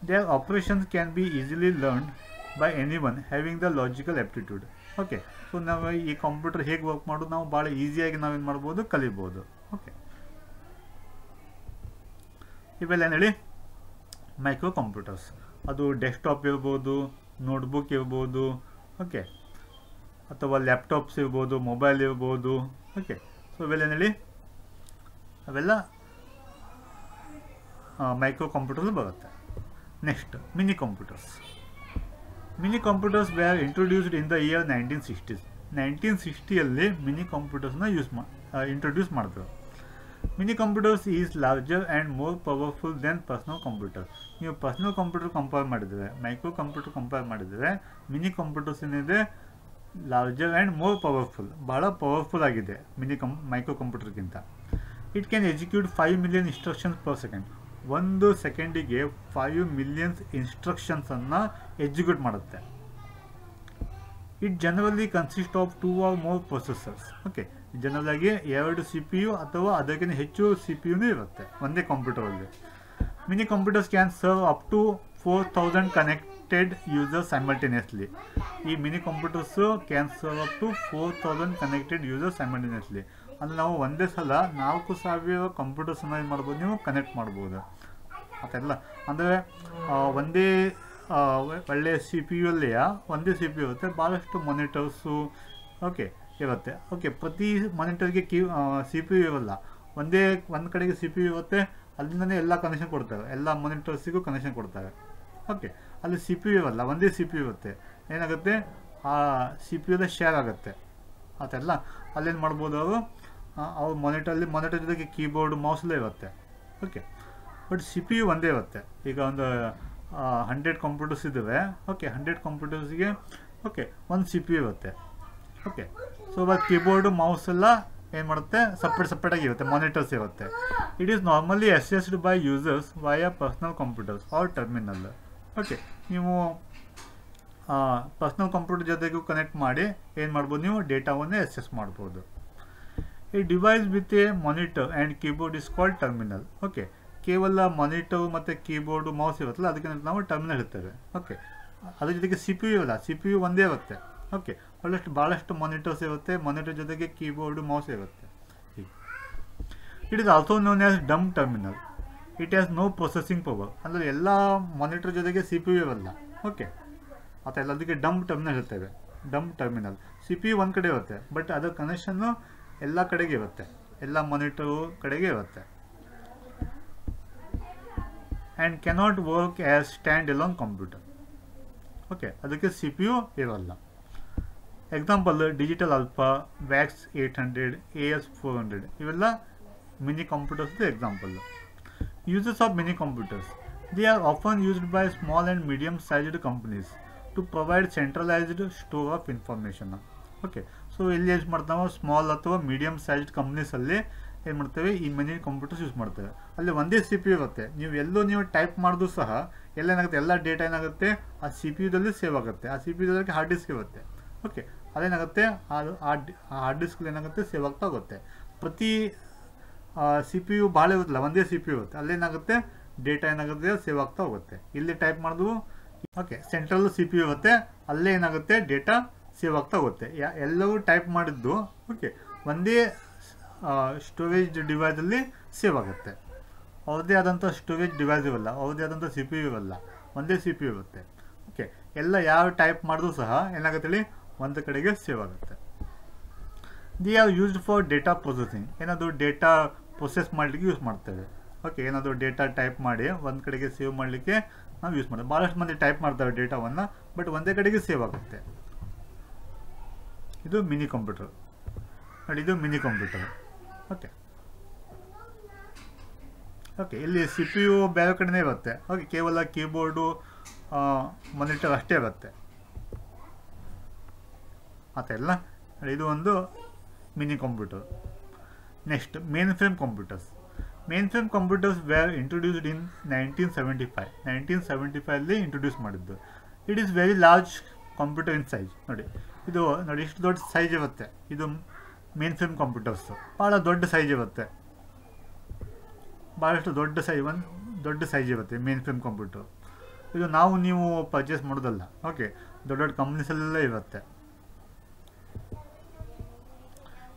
Their operations can be easily learned by anyone having the logical aptitude. Okay, so ನಾವು ಈ ಕಂಪ್ಯೂಟರ್ ಹೇಗೆ ವರ್ಕ್ ಮಾಡೋದು ನಾವು ಭಾಳ ಈಸಿಯಾಗಿ ನಾವೇನು ಮಾಡ್ಬೋದು? ಕಲಿಬೋದು. ಓಕೆ, ಇವೆಲ್ಲ ಏನು ಹೇಳಿ ಮೈಕ್ರೋ ಕಂಪ್ಯೂಟರ್ಸ್. ಅದು ಡೆಸ್ಕ್ಟಾಪ್ ಇರ್ಬೋದು, ನೋಟ್ಬುಕ್ ಇರ್ಬೋದು. ಓಕೆ, ಅಥವಾ ಲ್ಯಾಪ್ಟಾಪ್ಸ್ ಇರ್ಬೋದು, ಮೊಬೈಲ್ ಇರ್ಬೋದು. ಓಕೆ, ಸೊ ಇವೆಲ್ಲ ಏನು ಹೇಳಿ ಅವೆಲ್ಲ ಮೈಕ್ರೋ ಕಂಪ್ಯೂಟರ್ಸ್ ಬರುತ್ತೆ. Next, mini computers. Mini computers were introduced in the year 1960s. 1960ಯಲ್ಲಿ ಮಿನಿ ಕಂಪ್ಯೂಟರ್ಸ್ನ ಇಂಟ್ರೊಡ್ಯೂಸ್ ಮಾಡಿದ್ರು. Mini computers is larger and more powerful than personal computer. ನೀವು ಪರ್ಸನಲ್ ಕಂಪ್ಯೂಟರ್ ಕಂಪೇರ್ ಮಾಡಿದರೆ, ಮೈಕ್ರೋ ಕಂಪ್ಯೂಟರ್ ಕಂಪೇರ್ ಮಾಡಿದರೆ, mini computers ಏನಿದೆ larger and more powerful, ಭಾಳ powerful ಆಗಿದೆ micro ಕಂಪ್ಯೂಟರ್ಗಿಂತ. It can execute 5 million instructions per second. ಒಂದು ಸೆಕೆಂಡಿಗೆ 5 million ಇನ್ಸ್ಟ್ರಕ್ಷನ್ಸನ್ನು ಎಕ್ಸಿಕ್ಯೂಟ್ ಮಾಡುತ್ತೆ. It generally consist of 2 or more processors. Okay, general ಆಗಿ 2 CPU ಅಥವಾ ಅದಕ್ಕಿಂತ ಹೆಚ್ಚು CPU ಇರುತ್ತೆ ಒಂದೇ ಕಂಪ್ಯೂಟರಲ್ಲಿ. Mini computers can serve up to 4000 connected users simultaneously. ಈ mini computers can serve up to 4000 connected users simultaneously. ಅಂದರೆ ನಾವು ಒಂದೇ ಸಲ 4000 ಕಂಪ್ಯೂಟರ್ಸನ್ನು ಏನು ಮಾಡ್ಬೋದು? ನೀವು ಕನೆಕ್ಟ್ ಮಾಡ್ಬೋದು. ಅದೆಲ್ಲ ಅಂದರೆ ಒಂದೇ ಒಳ್ಳೆಯ CPU ಅಲ್ಲಿಯ ಒಂದೇ CPU ಇರುತ್ತೆ, ಭಾಳಷ್ಟು ಮಾನಿಟರ್ಸು ಓಕೆ ಇರುತ್ತೆ. ಓಕೆ, ಪ್ರತಿ ಮಾನಿಟರ್ಗೆ CPU ಇರಲ್ಲ, ಒಂದು ಕಡೆಗೆ CPU ಇರುತ್ತೆ, ಅಲ್ಲಿಂದನೇ ಎಲ್ಲ ಕನೆಕ್ಷನ್ ಕೊಡ್ತಾರೆ, ಎಲ್ಲ ಮಾನಿಟರ್ಸಿಗೂ ಕನೆಕ್ಷನ್ ಕೊಡ್ತಾರೆ. ಓಕೆ, ಅಲ್ಲಿ CPU ಇರಲ್ಲ, ಒಂದೇ CPU ಇರುತ್ತೆ. ಏನಾಗುತ್ತೆ? ಆ CPU ಶೇರ್ ಆಗುತ್ತೆ. ಅದೆಲ್ಲ ಅಲ್ಲೇನು ಮಾಡ್ಬೋದು? ಅವ್ರ ಮಾನಿಟರ್ ಜೊತೆಗೆ ಕೀಬೋರ್ಡ್, ಮೌಸಲ್ಲೇ ಇರುತ್ತೆ. ಓಕೆ, ಬಟ್ CPU ಒಂದೇ ಇರುತ್ತೆ. ಈಗ ಒಂದು 100 ಕಂಪ್ಯೂಟರ್ಸ್ ಇದ್ದಾವೆ. ಓಕೆ, 100 ಕಂಪ್ಯೂಟರ್ಸ್ಗೆ ಓಕೆ ಒಂದು CPU ಇರುತ್ತೆ. ಓಕೆ, ಸೊ ಕೀಬೋರ್ಡು, ಮೌಸ್ ಎಲ್ಲ ಏನು ಮಾಡುತ್ತೆ? ಸಪ್ರೇಟಾಗಿ ಇರುತ್ತೆ, ಮಾನಿಟರ್ಸ್ ಇರುತ್ತೆ. It is normally assessed by users via personal computers are terminal. Okay, ನೀವು ಪರ್ಸನಲ್ ಕಂಪ್ಯೂಟರ್ ಜೊತೆಗೂ ಕನೆಕ್ಟ್ ಮಾಡಿ ಏನು ಮಾಡ್ಬೋದು? ನೀವು ಡೇಟಾವನ್ನೇ ಅಸೆಸ್ ಮಾಡ್ಬೋದು. ಈ device with A monitor and keyboard is called terminal. Okay, ಕೇವಲ ಮಾನಿಟರ್ ಮತ್ತು ಕೀಬೋರ್ಡು, ಮೌಸ್ ಇರುತ್ತಲ್ಲ, ಅದಕ್ಕೆ ನಾವು ಟರ್ಮಿನಲ್ ಇರ್ತೇವೆ. ಓಕೆ, ಅದ್ರ ಜೊತೆಗೆ CPU ಇರಲ್ಲ, CPU ಒಂದೇ ಇರುತ್ತೆ. ಓಕೆ, ಭಾಳಷ್ಟು ಮಾನಿಟರ್ಸ್ ಇರುತ್ತೆ, ಮಾನಿಟರ್ ಜೊತೆಗೆ ಕೀಬೋರ್ಡು, ಮೌಸ್ ಇರುತ್ತೆ. It is also known as dumb terminal. It has no processing power. ಅಂದರೆ ಎಲ್ಲ ಮಾನಿಟರ್ ಜೊತೆಗೆ CPU ಇರಲ್ಲ. ಓಕೆ, ಅದೆಲ್ಲ ಅದಕ್ಕೆ ಡಮ್ ಟರ್ಮಿನಲ್ ಇರ್ತೇವೆ. ಡಮ್ ಟರ್ಮಿನಲ್. CPU ಒಂದು ಕಡೆ ಇರುತ್ತೆ, ಬಟ್ ಅದರ ಕನೆಕ್ಷನ್ನು ಎಲ್ಲ ಕಡೆಗೆ ಇರುತ್ತೆ, ಎಲ್ಲ ಮಾನಿಟರ್ ಕಡೆಗೆ ಇರುತ್ತೆ. And cannot work as stand alone computer. Okay, ಅದಕ್ಕೆ CPU ಇರಲ್ಲ. Example, Digital Alpha, VAX 800, AS400 ಇವೆಲ್ಲ mini computers example. Uses of mini computers. They are often used by small and medium sized companies to provide centralised store of information. Okay, so ಇಲ್ಲಿ use ಮಾಡ್ತಾವೆ small ಅಥವಾ medium sized ಕಂಪ್ನೀಸಲ್ಲಿ ಏನು ಮಾಡ್ತೇವೆ? ಈ mini computers use ಮಾಡ್ತೇವೆ. ಅಲ್ಲಿ ಒಂದೇ CPU ಇರುತ್ತೆ. ನೀವು ಟೈಪ್ ಮಾಡಿದ್ರು ಸಹ ಏನಾಗುತ್ತೆ? ಎಲ್ಲ ಡೇಟಾ ಏನಾಗುತ್ತೆ? ಆ CPUದಲ್ಲಿ ಸೇವ್ ಆಗುತ್ತೆ. ಆ CPUದಲ್ಲಿ ಹಾರ್ಡ್ ಡಿಸ್ಕ್ ಇರುತ್ತೆ. ಓಕೆ, ಅದೇನಾಗುತ್ತೆ? ಆ ಹಾರ್ಡ್ ಡಿಸ್ಕ್ ಏನಾಗುತ್ತೆ? ಸೇವ್ ಆಗ್ತಾ ಹೋಗುತ್ತೆ. ಪ್ರತಿ CPU ಭಾಳ ಇರುತ್ತಲ್ಲ, ಒಂದೇ CPU ಇರುತ್ತೆ, ಅಲ್ಲೇನಾಗುತ್ತೆ? ಡೇಟಾ ಏನಾಗುತ್ತೆ ಸೇವ್ ಆಗ್ತಾ ಹೋಗುತ್ತೆ. ಇಲ್ಲಿ ಟೈಪ್ ಮಾಡಿದ್ವು okay central C P you ಇರುತ್ತೆ, ಅಲ್ಲೇ ಏನಾಗುತ್ತೆ ಡೇಟಾ ಸೇವ್ ಆಗ್ತಾ ಹೋಗುತ್ತೆ. ಎಲ್ಲವೂ ಟೈಪ್ ಮಾಡಿದ್ದು ಓಕೆ ಒಂದೇ ಸ್ಟೋರೇಜ್ ಡಿವೈಸಲ್ಲಿ ಸೇವ್ ಆಗುತ್ತೆ. ಅವ್ರದ್ದೇ ಆದಂಥ ಸ್ಟೋರೇಜ್ ಡಿವೈಸ್ ಇವಲ್ಲ, ಅವ್ರದ್ದೇ ಆದಂಥ ಸಿ ಪಿ ಯು ಇವಲ್ಲ, ಒಂದೇ ಸಿ ಪಿ ಯು ಇರುತ್ತೆ. ಓಕೆ ಎಲ್ಲ ಯಾವ ಟೈಪ್ ಮಾಡಿದ್ರು ಸಹ ಏನಾಗುತ್ತೆ ಹೇಳಿ ಒಂದು ಕಡೆಗೆ ಸೇವ್ ಆಗುತ್ತೆ. The R used for data processing, ಏನಾದರೂ ಡೇಟಾ ಪ್ರೊಸೆಸ್ ಮಾಡಲಿಕ್ಕೆ ಯೂಸ್ ಮಾಡ್ತೇವೆ. ಓಕೆ ಏನಾದರೂ ಡೇಟಾ ಟೈಪ್ ಮಾಡಿ ಒಂದು ಕಡೆಗೆ ಸೇವ್ ಮಾಡಲಿಕ್ಕೆ ನಾವು ಯೂಸ್ ಮಾಡ್ತೇವೆ. ಭಾಳಷ್ಟು ಮಂದಿ ಟೈಪ್ ಮಾಡ್ತೇವೆ ಡೇಟಾವನ್ನು, ಬಟ್ ಒಂದೇ ಕಡೆಗೆ ಸೇವ್ ಆಗುತ್ತೆ. ಇದು ಮಿನಿ ಕಂಪ್ಯೂಟರ್ ನೋಡಿ, ಇದು ಮಿನಿ ಕಂಪ್ಯೂಟರ್. ಓಕೆ ಓಕೆ ಇಲ್ಲಿ ಸಿ ಪಿ ಯು ಬೇರೆ ಕಡೆನೇ ಇರುತ್ತೆ. ಓಕೆ ಕೇವಲ ಕೀಬೋರ್ಡು ಮಾನಿಟರ್ ಅಷ್ಟೇ ಇರುತ್ತೆ ಅದೆಲ್ಲ. ಇದು ಒಂದು mini computer. Next main frame computers. Main frame computers were introduced in 1975. 1975 introduce ಮಾಡಿದ್ದು. It is very large computer in size. ಇದು ನೋಡಿ ಇಷ್ಟು ದೊಡ್ಡ ಸೈಜ್ ಇರುತ್ತೆ. ಇದು ಮೇನ್ ಫ್ರೇಮ್ ಕಂಪ್ಯೂಟರ್ಸ್ ಭಾಳ ದೊಡ್ಡ ಸೈಜ್ ಇರುತ್ತೆ, ಭಾಳಷ್ಟು ದೊಡ್ಡ ಸೈಜ್ ಇರುತ್ತೆ ಮೇನ್ ಫ್ರೇಮ್ ಕಂಪ್ಯೂಟರ್. ಇದು ನೀವು ಪರ್ಚೇಸ್ ಮಾಡೋದಲ್ಲ. ಓಕೆ ದೊಡ್ಡ ದೊಡ್ಡ ಕಂಪ್ನೀಸಲ್ಲೆಲ್ಲ ಇರುತ್ತೆ.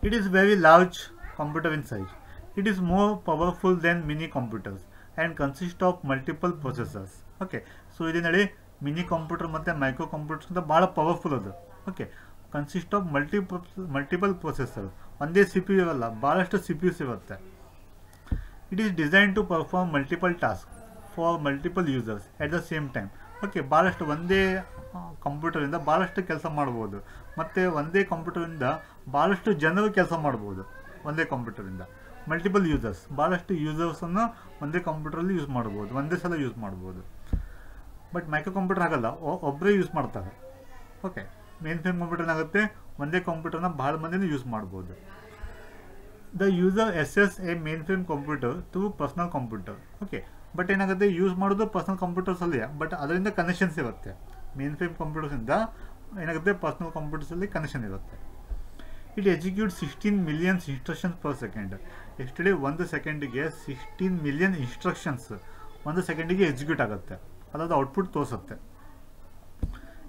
It is very large computer in size. It is more powerful than mini computers and consists of multiple processors. Okay, so ಇದರಲ್ಲಿ ಮಿನಿ ಕಂಪ್ಯೂಟರ್ ಮತ್ತು ಮೈಕ್ರೋ ಕಂಪ್ಯೂಟರ್ಸ್ ಅಂತ ಭಾಳ ಪವರ್ಫುಲ್ ಅದು. Okay consist of multiple processor, ಒಂದೇ C P U ಇರಲ್ಲ, ಭಾಳಷ್ಟು C P U's ಇರುತ್ತೆ. It is design to perform multiple task for multiple users at the same time. Okay ಭಾಳಷ್ಟು ಒಂದೇ ಕಂಪ್ಯೂಟರಿಂದ ಭಾಳಷ್ಟು ಕೆಲಸ ಮಾಡ್ಬೋದು, ಮತ್ತು ಒಂದೇ ಕಂಪ್ಯೂಟರಿಂದ ಭಾಳಷ್ಟು ಜನರು ಕೆಲಸ ಮಾಡ್ಬೋದು. ಒಂದೇ ಕಂಪ್ಯೂಟರಿಂದ ಮಲ್ಟಿಪಲ್ ಯೂಸರ್ಸ್, ಭಾಳಷ್ಟು ಯೂಸರ್ಸನ್ನು ಒಂದೇ ಕಂಪ್ಯೂಟರಲ್ಲಿ ಯೂಸ್ ಮಾಡ್ಬೋದು, ಒಂದೇ ಸಲ ಯೂಸ್ ಮಾಡ್ಬೋದು. ಬಟ್ ಮೈಕ್ರೋ ಕಂಪ್ಯೂಟರ್ ಆಗಲ್ಲ, ಒಬ್ಬರೇ ಯೂಸ್ ಮಾಡ್ತಾರೆ. ಓಕೆ ಮೇನ್ ಫ್ರೇಮ್ ಕಂಪ್ಯೂಟರ್ ಏನಾಗುತ್ತೆ ಒಂದೇ ಕಂಪ್ಯೂಟರ್ನ ಭಾಳ ಮಂದಿನೂ ಯೂಸ್ ಮಾಡ್ಬೋದು. The users a main frame computer to personal computer. Okay but ಏನಾಗುತ್ತೆ ಯೂಸ್ ಮಾಡೋದು ಪರ್ಸನಲ್ ಕಂಪ್ಯೂಟರ್ಸಲ್ಲಿ, ಬಟ್ ಅದರಿಂದ ಕನೆಕ್ಷನ್ಸ್ ಇರುತ್ತೆ. ಮೇನ್ ಫ್ರೇಮ್ ಕಂಪ್ಯೂಟರ್ಸಿಂದ ಏನಾಗುತ್ತೆ ಪರ್ಸನಲ್ ಕಂಪ್ಯೂಟರ್ಸಲ್ಲಿ ಕನೆಕ್ಷನ್ ಇರುತ್ತೆ. It execute 16 million instructions per second. ಎಷ್ಟೇ ಒಂದು ಸೆಕೆಂಡಿಗೆ 16 million ಇನ್ಸ್ಟ್ರಕ್ಷನ್ಸ್ ಒಂದು ಸೆಕೆಂಡಿಗೆ ಎಕ್ಸಿಕ್ಯೂಟ್ ಆಗುತ್ತೆ, ಅದಾದ ಔಟ್ಪುಟ್ ತೋರಿಸುತ್ತೆ.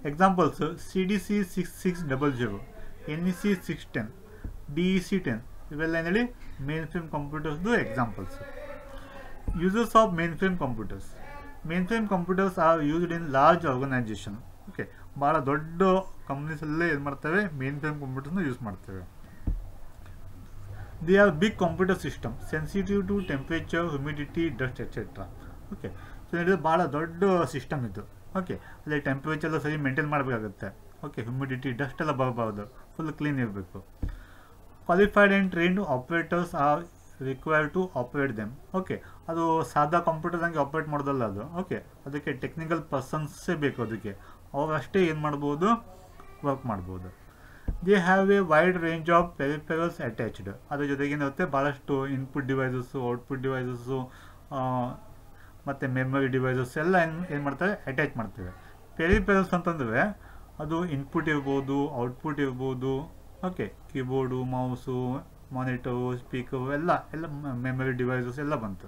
ಎಕ್ಸಾಂಪಲ್ಸ್ CDC 6600, NEC 610, DEC 10 ಇವೆಲ್ಲ ಏನೇಳಿ ಮೇನ್ ಫ್ರೇಮ್ ಕಂಪ್ಯೂಟರ್ಸ್ದು examples. Users of main frame computers. Main frame computers are used in large organisation. Okay ಭಾಳ ದೊಡ್ಡ ಕಂಪ್ನೀಸಲ್ಲೇ ಏನು ಮಾಡ್ತೇವೆ ಮೇನ್ ಫ್ರೇಮ್ ಕಂಪ್ಯೂಟರ್ಸ್ನ ಯೂಸ್ ಮಾಡ್ತೇವೆ. They are big computer system sensitive to temperature, humidity, dust etcetera. Okay so ಇದು ಭಾಳ ದೊಡ್ಡ ಸಿಸ್ಟಮ್ ಇದು. ಓಕೆ ಅಲ್ಲಿ ಟೆಂಪ್ರೇಚರ್ ಸರಿ ಮೇಂಟೈನ್ ಮಾಡಬೇಕಾಗುತ್ತೆ. ಓಕೆ ಹ್ಯುಮಿಡಿಟಿ, ಡಸ್ಟ್ ಎಲ್ಲ ಬರಬಾರ್ದು, ಫುಲ್ ಕ್ಲೀನ್ ಇರಬೇಕು. Qualified and trained operators are required to operate them. Okay ಅದು ಸಾದಾ ಕಂಪ್ಯೂಟರ್ದಂಗೆ ಆಪ್ರೇಟ್ ಮಾಡೋದಲ್ಲ ಅದು. ಓಕೆ ಅದಕ್ಕೆ ಟೆಕ್ನಿಕಲ್ ಪರ್ಸನ್ಸೇ ಬೇಕು, ಅದಕ್ಕೆ ಅವರಷ್ಟೇ ಏನು ಮಾಡ್ಬೋದು ವರ್ಕ್ ಮಾಡ್ಬೋದು. They have A wide range of peripherals attached. ಅದ್ರ ಜೊತೆಗೆ ಏನಿರುತ್ತೆ ಭಾಳಷ್ಟು ಇನ್ಪುಟ್ ಡಿವೈಸಸ್ಸು, ಔಟ್ಪುಟ್ ಡಿವೈಸಸ್ಸು ಮತ್ತು ಮೆಮೊರಿ ಡಿವೈಸಸ್ ಎಲ್ಲ ಏನು ಮಾಡ್ತಾರೆ ಅಟ್ಯಾಚ್ ಮಾಡ್ತೇವೆ. ಪೆರಿಫೆರಲ್ಸ್ ಅಂತಂದರೆ ಅದು ಇನ್ಪುಟ್ ಇರ್ಬೋದು, ಔಟ್ಪುಟ್ ಇರ್ಬೋದು. Okay keyboard, mouse, monitor, speaker ಎಲ್ಲ ಮೆಮೊರಿ ಡಿವೈಸಸ್ ಎಲ್ಲ ಬಂತು.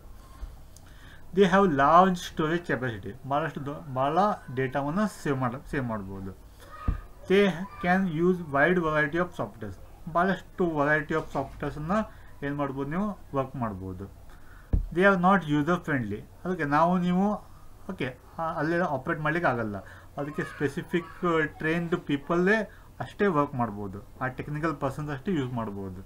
They have large storage capacity, ಭಾಳ ಡೇಟಾವನ್ನು ಸೇವ್ ಮಾಡ್ಬೋದು. They can use wide variety of softwares, ಭಾಳಷ್ಟು ವೆರೈಟಿ ಆಫ್ ಸಾಫ್ಟ್ವೇರ್ಸನ್ನು ಏನು ಮಾಡ್ಬೋದು ನೀವು ವರ್ಕ್ ಮಾಡ್ಬೋದು. They are not user friendly. ಅದಕ್ಕೆ ನೀವು ಓಕೆ ಅಲ್ಲೇ ಆಪ್ರೇಟ್ ಮಾಡಲಿಕ್ಕೆ ಆಗಲ್ಲ, ಅದಕ್ಕೆ ಸ್ಪೆಸಿಫಿಕ್ ಟ್ರೈನ್ಡ್ ಪೀಪಲ್ಲೇ ಅಷ್ಟೇ ವರ್ಕ್ ಮಾಡ್ಬೋದು, ಆ ಟೆಕ್ನಿಕಲ್ ಪರ್ಸನ್ಸ್ ಅಷ್ಟೇ ಯೂಸ್ ಮಾಡ್ಬೋದು.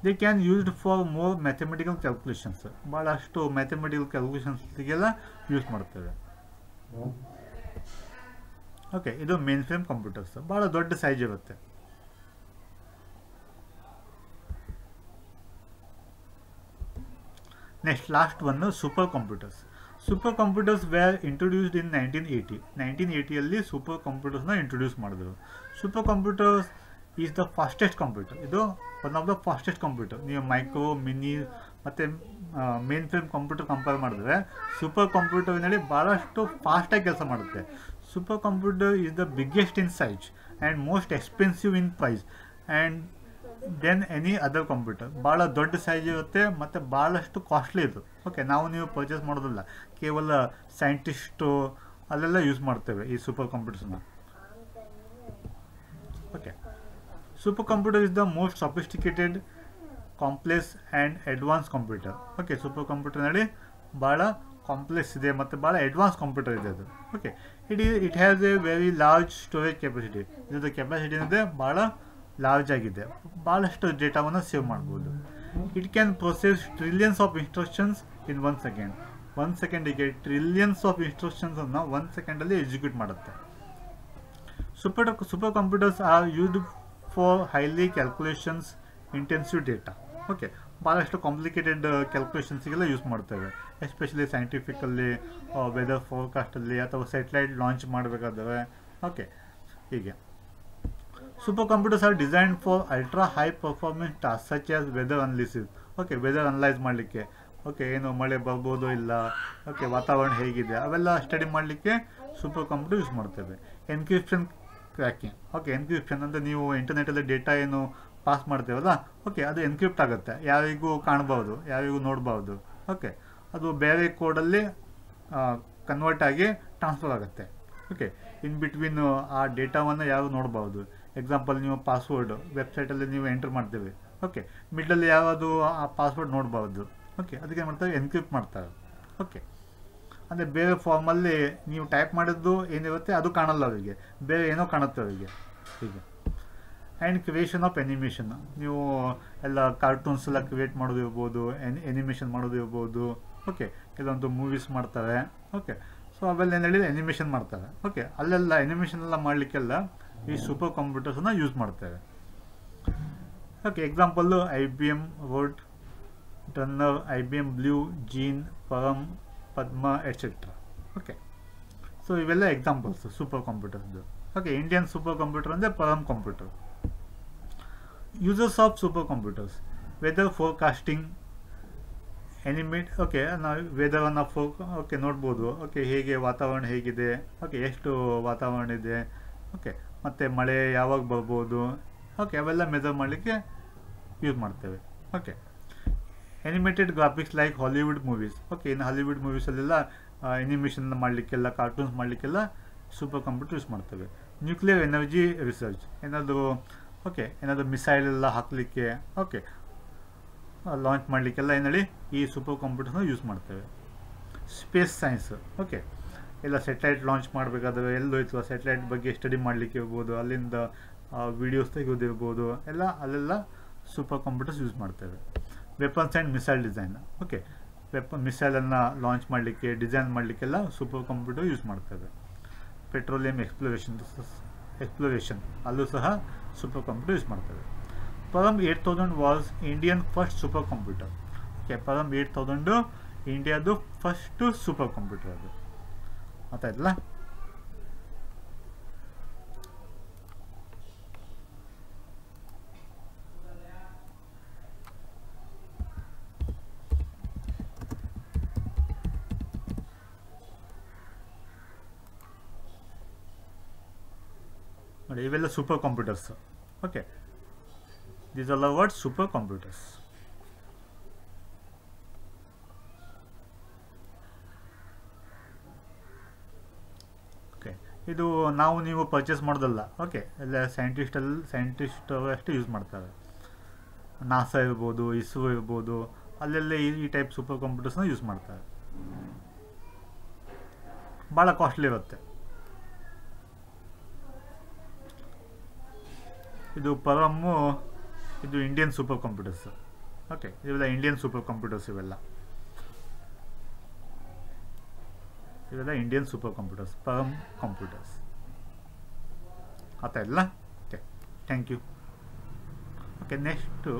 They can used for more mathematical calculations, ಭಾಳಷ್ಟು ಮ್ಯಾಥಮೆಟಿಕಲ್ ಕ್ಯಾಲ್ಕುಲೇಷನ್ಸ್ಗೆಲ್ಲ ಯೂಸ್ ಮಾಡ್ತೇವೆ. ಓಕೆ ಇದು ಮೇನ್ ಫ್ರೇಮ್ ಕಂಪ್ಯೂಟರ್ಸ್, ಭಾಳ ದೊಡ್ಡ ಸೈಜ್ ಇರುತ್ತೆ. Next last one super computers. Super computers were introduced in 1980. 1980 super ಕಂಪ್ಯೂಟರ್ಸ್ನ ಇಂಟ್ರೊಡ್ಯೂಸ್ ಮಾಡಿದ್ರು. Super computers is the fastest computer. ಇದು one of the fastest computer. ನೀವು ಮೈಕ್ರೋ, ಮಿನಿ ಮತ್ತು ಮೇನ್ ಫ್ರೇಮ್ ಕಂಪ್ಯೂಟರ್ ಕಂಪೇರ್ ಮಾಡಿದ್ರೆ ಸೂಪರ್ ಕಂಪ್ಯೂಟರ್ನಲ್ಲಿ ಭಾಳಷ್ಟು ಫಾಸ್ಟಾಗಿ ಕೆಲಸ ಮಾಡುತ್ತೆ. Super computer is the biggest in size and most expensive in price and then any other computer. ಭಾಳ ದೊಡ್ಡ ಸೈಜ್ ಇರುತ್ತೆ ಮತ್ತು ಭಾಳಷ್ಟು ಕಾಸ್ಟ್ಲಿ ಇದು. ಓಕೆ, ನಾವು ನೀವು ಪರ್ಚೇಸ್ ಮಾಡೋದಿಲ್ಲ, ಕೇವಲ ಸೈಂಟಿಸ್ಟು ಅಲ್ಲೆಲ್ಲ ಯೂಸ್ ಮಾಡ್ತೇವೆ ಈ ಸೂಪರ್ ಕಂಪ್ಯೂಟರ್ಸ್ನ. Okay, super computer is the most sophisticated, complex and advance computer. Okay, super ಕಂಪ್ಯೂಟರ್ನಲ್ಲಿ ಭಾಳ ಕಾಂಪ್ಲೆಕ್ಸ್ ಇದೆ ಮತ್ತು ಭಾಳ ಅಡ್ವಾನ್ಸ್ ಕಂಪ್ಯೂಟರ್ ಇದೆ ಅದು. Okay, it has A very large storage capacity. ಇದ್ರ ಕೆಪಾಸಿಟಿ ಏನಿದೆ ಭಾಳ ಲಾರ್ಜ್ ಆಗಿದೆ, ಭಾಳಷ್ಟು ಡೇಟಾವನ್ನು ಸೇವ್ ಮಾಡ್ಬೋದು. It can process trillions of instructions in 1 second. 1 ಸೆಕೆಂಡಿಗೆ ಟ್ರಿಲಿಯನ್ಸ್ ಆಫ್ ಇನ್ಸ್ಟ್ರಕ್ಷನ್ಸನ್ನು 1 ಸೆಕೆಂಡಲ್ಲಿ ಎಕ್ಸಿಕ್ಯೂಟ್ ಮಾಡುತ್ತೆ. Super computers are used for highly calculations intensive data. Okay, ಭಾಳಷ್ಟು ಕಾಂಪ್ಲಿಕೇಟೆಡ್ ಕ್ಯಾಲ್ಕುಲೇಷನ್ಸಿಗೆಲ್ಲ ಯೂಸ್ ಮಾಡ್ತೇವೆ, ಎಸ್ಪೆಷಲಿ ಸೈಂಟಿಫಿಕಲ್ಲಿ, ವೆದರ್ ಫೋರ್ಕಾಸ್ಟಲ್ಲಿ ಅಥವಾ ಸ್ಯಾಟಲೈಟ್ ಲಾಂಚ್ ಮಾಡಬೇಕಾದ್ರೆ. ಓಕೆ, ಹೀಗೆ super computers are designed for ultra high performance task such as weather analysis. Okay, weather analyse ಮಾಡಲಿಕ್ಕೆ, okay ಏನು ಮಳೆ ಬರ್ಬೋದೋ ಇಲ್ಲ, okay ವಾತಾವರಣ ಹೇಗಿದೆ ಅವೆಲ್ಲ ಸ್ಟಡಿ ಮಾಡಲಿಕ್ಕೆ ಸೂಪರ್ ಕಂಪ್ಯೂಟರ್ ಯೂಸ್ ಮಾಡ್ತೇವೆ. Encryption cracking. ಓಕೆ, ಎನ್ಕ್ರಿಪ್ಷನ್ ಅಂದರೆ ನೀವು ಇಂಟರ್ನೆಟಲ್ಲಿ ಡೇಟಾ ಏನು ಪಾಸ್ ಮಾಡ್ತೇವಲ್ಲ, ಓಕೆ ಅದು ಎನ್ಕ್ರಿಪ್ಟ್ ಆಗುತ್ತೆ, ಯಾರಿಗೂ ಕಾಣ್ಬಾರ್ದು, ಯಾರಿಗೂ ನೋಡ್ಬಾರ್ದು. ಓಕೆ, ಅದು ಬೇರೆ ಕೋಡಲ್ಲಿ ಕನ್ವರ್ಟ್ ಆಗಿ ಟ್ರಾನ್ಸ್ಫರ್ ಆಗುತ್ತೆ. ಓಕೆ, ಇನ್ ಬಿಟ್ವೀನ್ ಆ ಡೇಟಾವನ್ನು ಯಾರು ನೋಡ್ಬಾರ್ದು. ಎಕ್ಸಾಂಪಲ್, ನೀವು ಪಾಸ್ವರ್ಡ್ ವೆಬ್ಸೈಟಲ್ಲಿ ನೀವು ಎಂಟರ್ ಮಾಡ್ತೇವೆ, ಓಕೆ ಮಿಡ್ಲಲ್ಲಿ ಯಾವುದು ಆ ಪಾಸ್ವರ್ಡ್ ನೋಡ್ಬಾರ್ದು. ಓಕೆ, ಅದಕ್ಕೆ ಏನು ಮಾಡ್ತಾರೆ, ಎನ್ಕ್ರಿಪ್ಟ್ ಮಾಡ್ತಾರೆ. ಓಕೆ, ಅಂದರೆ ಬೇರೆ ಫಾರ್ಮಲ್ಲಿ ನೀವು ಟೈಪ್ ಮಾಡಿದ್ದು ಏನಿರುತ್ತೆ ಅದು ಕಾಣಲ್ಲ ಅವರಿಗೆ, ಬೇರೆ ಏನೋ ಕಾಣುತ್ತೆ ಅವರಿಗೆ. ಹೀಗೆ ಆ್ಯಂಡ್ ಕ್ರಿಯೇಷನ್ ಆಫ್ ಎನಿಮೇಷನ್. ನೀವು ಎಲ್ಲ ಕಾರ್ಟೂನ್ಸ್ ಎಲ್ಲ ಕ್ರಿಯೇಟ್ ಮಾಡೋದು ಇರ್ಬೋದು, ಎನಿಮೇಷನ್ ಮಾಡೋದು ಇರ್ಬೋದು. ಓಕೆ, ಕೆಲವೊಂದು ಮೂವೀಸ್ ಮಾಡ್ತಾರೆ. ಓಕೆ, ಸೊ ಅವೆಲ್ಲ ಏನು ಹೇಳಿದ್ರೆ ಎನಿಮೇಷನ್ ಮಾಡ್ತಾರೆ. ಓಕೆ, ಅಲ್ಲೆಲ್ಲ ಎನಿಮೇಷನ್ ಎಲ್ಲ ಮಾಡಲಿಕ್ಕೆಲ್ಲ ಈ ಸೂಪರ್ ಕಂಪ್ಯೂಟರ್ಸನ್ನು ಯೂಸ್ ಮಾಡ್ತೇವೆ. ಓಕೆ, ಎಕ್ಸಾಂಪಲ್ಲು IBM ವರ್ಡ್, ಟರ್ನರ್, IBM blue, gene, Param, Padma etcetera. Okay, so ಇವೆಲ್ಲ ಎಕ್ಸಾಂಪಲ್ಸ್ ಸೂಪರ್ ಕಂಪ್ಯೂಟರ್ದು. ಓಕೆ, ಇಂಡಿಯನ್ ಸೂಪರ್ ಕಂಪ್ಯೂಟರ್ ಅಂದರೆ Param computer. Users of super computers: weather forecasting, animate. Okay, ನಾವು ವೆದರನ್ನು ಓಕೆ ನೋಡ್ಬೋದು. ಓಕೆ, ಹೇಗೆ ವಾತಾವರಣ ಹೇಗಿದೆ, ಓಕೆ ಎಷ್ಟು ವಾತಾವರಣ ಇದೆ, ಓಕೆ ಮತ್ತು ಮಳೆ ಯಾವಾಗ ಬರ್ಬೋದು, ಓಕೆ ಅವೆಲ್ಲ ಮೆಜರ್ ಮಾಡಲಿಕ್ಕೆ ಯೂಸ್ ಮಾಡ್ತೇವೆ. Okay, animated graphics like Hollywood movies. Okay, ಇನ್ನು ಹಾಲಿವುಡ್ ಮೂವೀಸಲ್ಲೆಲ್ಲ ಎನಿಮೇಷನ್ ಮಾಡಲಿಕ್ಕೆಲ್ಲ, ಕಾರ್ಟೂನ್ಸ್ ಮಾಡಲಿಕ್ಕೆಲ್ಲ ಸೂಪರ್ ಕಂಪ್ಯೂಟರ್ ಯೂಸ್ ಮಾಡ್ತೇವೆ. ನ್ಯೂಕ್ಲಿಯರ್ ಎನರ್ಜಿ ರಿಸರ್ಚ್, ಏನಾದರೂ ಮಿಸೈಲ್ ಎಲ್ಲ ಹಾಕಲಿಕ್ಕೆ, ಓಕೆ ಲಾಂಚ್ ಮಾಡಲಿಕ್ಕೆಲ್ಲ ಏನೇಳಿ ಈ ಸೂಪರ್ ಕಂಪ್ಯೂಟರ್ನ ಯೂಸ್ ಮಾಡ್ತೇವೆ. Space science. ಓಕೆ, ಎಲ್ಲ ಸೆಟಲೈಟ್ ಲಾಂಚ್ ಮಾಡಬೇಕಾದ್ರೆ ಎಲ್ಲೋಯ್ತು ಆ ಸೆಟಲೈಟ್ ಬಗ್ಗೆ ಸ್ಟಡಿ ಮಾಡಲಿಕ್ಕೆ ಇರ್ಬೋದು, ಅಲ್ಲಿಂದ ವೀಡಿಯೋಸ್ ತೆಗೆಯೋದಿರ್ಬೋದು, ಅಲ್ಲೆಲ್ಲ ಸೂಪರ್ ಕಂಪ್ಯೂಟರ್ಸ್ ಯೂಸ್ ಮಾಡ್ತೇವೆ. Weapons and missile design. Okay, ಮಿಸೈಲನ್ನು ಲಾಂಚ್ ಮಾಡಲಿಕ್ಕೆ, ಡಿಸೈನ್ ಮಾಡಲಿಕ್ಕೆಲ್ಲ ಸೂಪರ್ ಕಂಪ್ಯೂಟರ್ ಯೂಸ್ ಮಾಡ್ತೇವೆ. ಪೆಟ್ರೋಲಿಯಂ ಎಕ್ಸ್ಪ್ಲೋರೇಷನ್ ಅಲ್ಲೂ ಸಹ ಸೂಪರ್ ಕಂಪ್ಯೂಟರ್ ಯೂಸ್ ಮಾಡ್ತೇವೆ. Param 8000 was Indian first super computer. Okay, Param 8000 ಇಂಡಿಯಾದು ಫಸ್ಟು ಸೂಪರ್ ಕಂಪ್ಯೂಟರ್ ಅದು. ಗೊತ್ತಾಯ್ತಲ್ಲ? ನೋಡಿ, ಇವೆಲ್ಲ super computers. Okay, these are the words super computers. Okay, ಇದು ನಾವು ನೀವು ಪರ್ಚೇಸ್ ಮಾಡೋದಲ್ಲ. ಓಕೆ, ಎಲ್ಲ ಸೈಂಟಿಸ್ಟ್ ಅಷ್ಟೇ ಯೂಸ್ ಮಾಡ್ತಾರೆ. ನಾಸಾ ಇರ್ಬೋದು, ಇಸ್ರೋ ಇರ್ಬೋದು, ಅಲ್ಲೆಲ್ಲ ಈ ಟೈಪ್ ಸೂಪರ್ ಕಂಪ್ಯೂಟರ್ಸ್ನ ಯೂಸ್ ಮಾಡ್ತಾರೆ. ಭಾಳ ಕಾಸ್ಟ್ಲಿ ಇರುತ್ತೆ. ಇದು ಪರಮ್ಮು, ಇದು ಇಂಡಿಯನ್ ಸೂಪರ್ ಕಂಪ್ಯೂಟರ್ಸ್. ಓಕೆ, ಇವೆಲ್ಲ ಇಂಡಿಯನ್ ಸೂಪರ್ ಕಂಪ್ಯೂಟರ್ಸ್. ಇವೆಲ್ಲ Indian super computers, Param computers. ಆತ ಇಲ್ಲ. Okay, thank you. Okay, next